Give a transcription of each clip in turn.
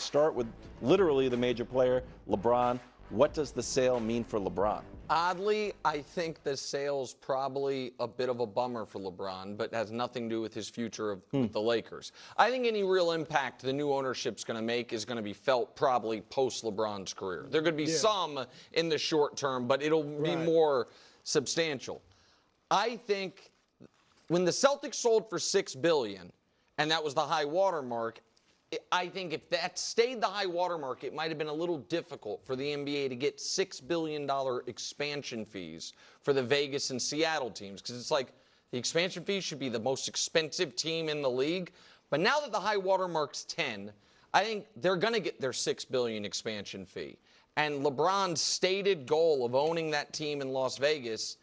start with literally the major player, LeBron. What does the sale mean for LeBron? Oddly, I think the sale's probably a bit of a bummer for LeBron, but has nothing to do with his future with the Lakers. I think any real impact the new ownership's going to make is going to be felt probably post-LeBron's career. There could be some in the short term, but it'll be more substantial. I think when the Celtics sold for $6 billion, and that was the high water mark, I think if that stayed the high water mark, it might have been a little difficult for the NBA to get $6 billion expansion fees for the Vegas and Seattle teams. Because it's like the expansion fees should be the most expensive team in the league. But now that the high water mark's 10, I think they're going to get their $6 billion expansion fee. And LeBron's stated goal of owning that team in Las Vegas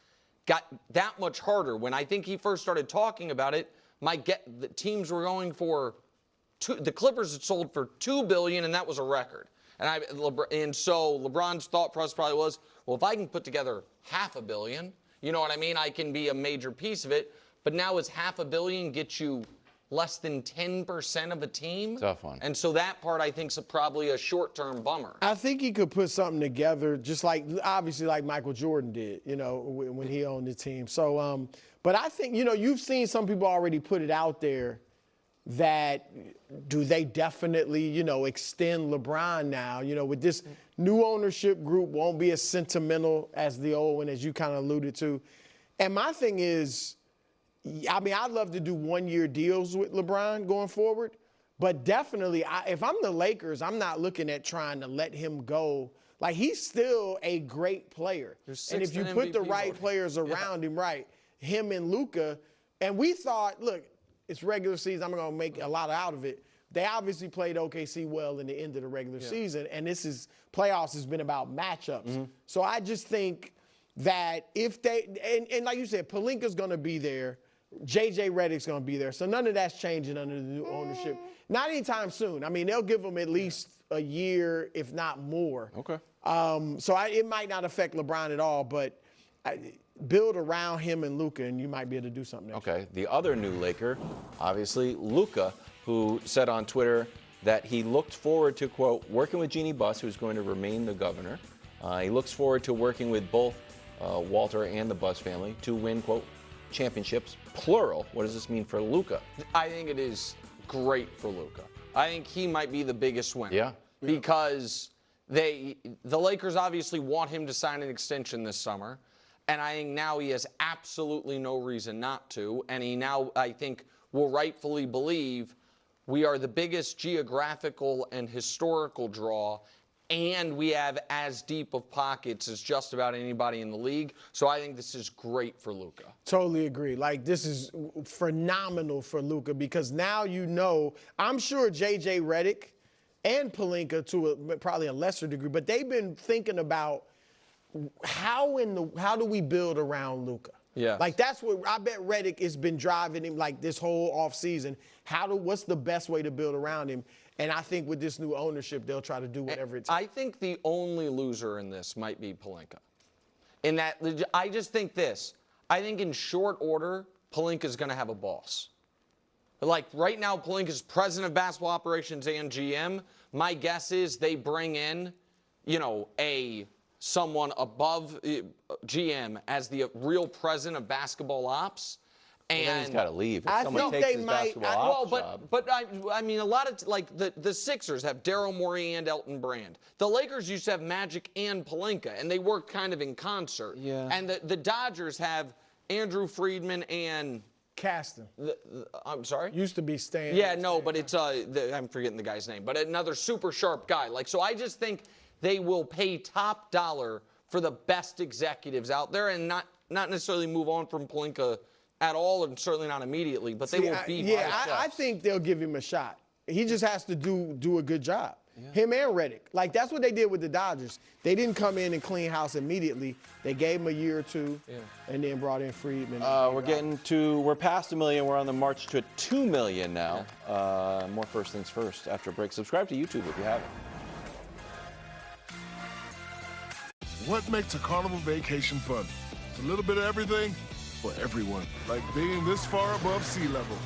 got that much harder. When I think he first started talking about it, the teams were going for the Clippers had sold for $2 billion, and that was a record. And so LeBron's thought process probably was, well, if I can put together $500 million, you know what I mean? I can be a major piece of it. But now is $500 million get you less than 10% of a team? Tough one. And so that part, I think, is probably a short-term bummer. I think he could put something together, just like, obviously, like Michael Jordan did, you know, when he owned the team. So, but I think, you know, you've seen some people already put it out there that do they definitely, you know, extend LeBron now, you know, with this new ownership group won't be as sentimental as the old one, as you kind of alluded to. And my thing is, I mean, I'd love to do one-year deals with LeBron going forward, but definitely, if I'm the Lakers, I'm not looking at trying to let him go. Like, he's still a great player. And if you put the right players around him, right, him and Luka, and we thought, look, it's regular season, I'm going to make a lot out of it. They obviously played OKC well in the end of the regular season, and playoffs has been about matchups. So I just think that if they, and like you said, Pelinka's going to be there, J.J. Redick's going to be there, so none of that's changing under the new ownership. Not anytime soon. I mean, they'll give them at least a year, if not more. Okay. So it might not affect LeBron at all, but build around him and Luka, and you might be able to do something next year. The other new Laker, obviously, Luka, who said on Twitter that he looked forward to, quote, working with Jeannie Buss, who's going to remain the governor. He looks forward to working with both Walter and the Buss family to win, quote, championships, plural. What does this mean for Luka? I think it is great for Luka. I think he might be the biggest winner. Yeah. Because the Lakers obviously want him to sign an extension this summer. And I think now he has absolutely no reason not to. And he now, I think, will rightfully believe we are the biggest geographical and historical draw, and we have as deep of pockets as just about anybody in the league. So I think this is great for Luka. Totally agree. Like, this is phenomenal for Luka because now you know, I'm sure J.J. Redick and Pelinka to probably a lesser degree, but they've been thinking about how do we build around Luka? Yeah. Like, that's what I bet Redick has been driving him like this whole offseason. What's the best way to build around him? And I think with this new ownership, they'll try to do whatever it takes. I think the only loser in this might be Pelinka. In that, I just think this. I think in short order, Pelinka's going to have a boss. Like, right now, Pelinka's president of basketball operations and GM. My guess is they bring in, you know, someone above GM as the real president of basketball ops. And he's got to leave. If I someone think takes they his might. basketball ops job. But I mean, a lot of, like, the Sixers have Daryl Morey and Elton Brand. The Lakers used to have Magic and Pelinka, and they work kind of in concert. Yeah. And the Dodgers have Andrew Friedman and Caston. I'm sorry? Used to be Stan. Yeah, no, but it's, I'm forgetting the guy's name, but another super sharp guy. Like, so I just think they will pay top dollar for the best executives out there and not necessarily move on from Pelinka at all, and certainly not immediately, but they will be. Yeah, I think they'll give him a shot. He just has to do a good job. Yeah. Him and Redick. Like, that's what they did with the Dodgers. They didn't come in and clean house immediately. They gave him a year or two, and then brought in Friedman. We're past $1 million. We're on the march to $2 million now. More first things first after a break. Subscribe to YouTube if you haven't. What makes a Carnival vacation fun? It's a little bit of everything for everyone, like being this far above sea level.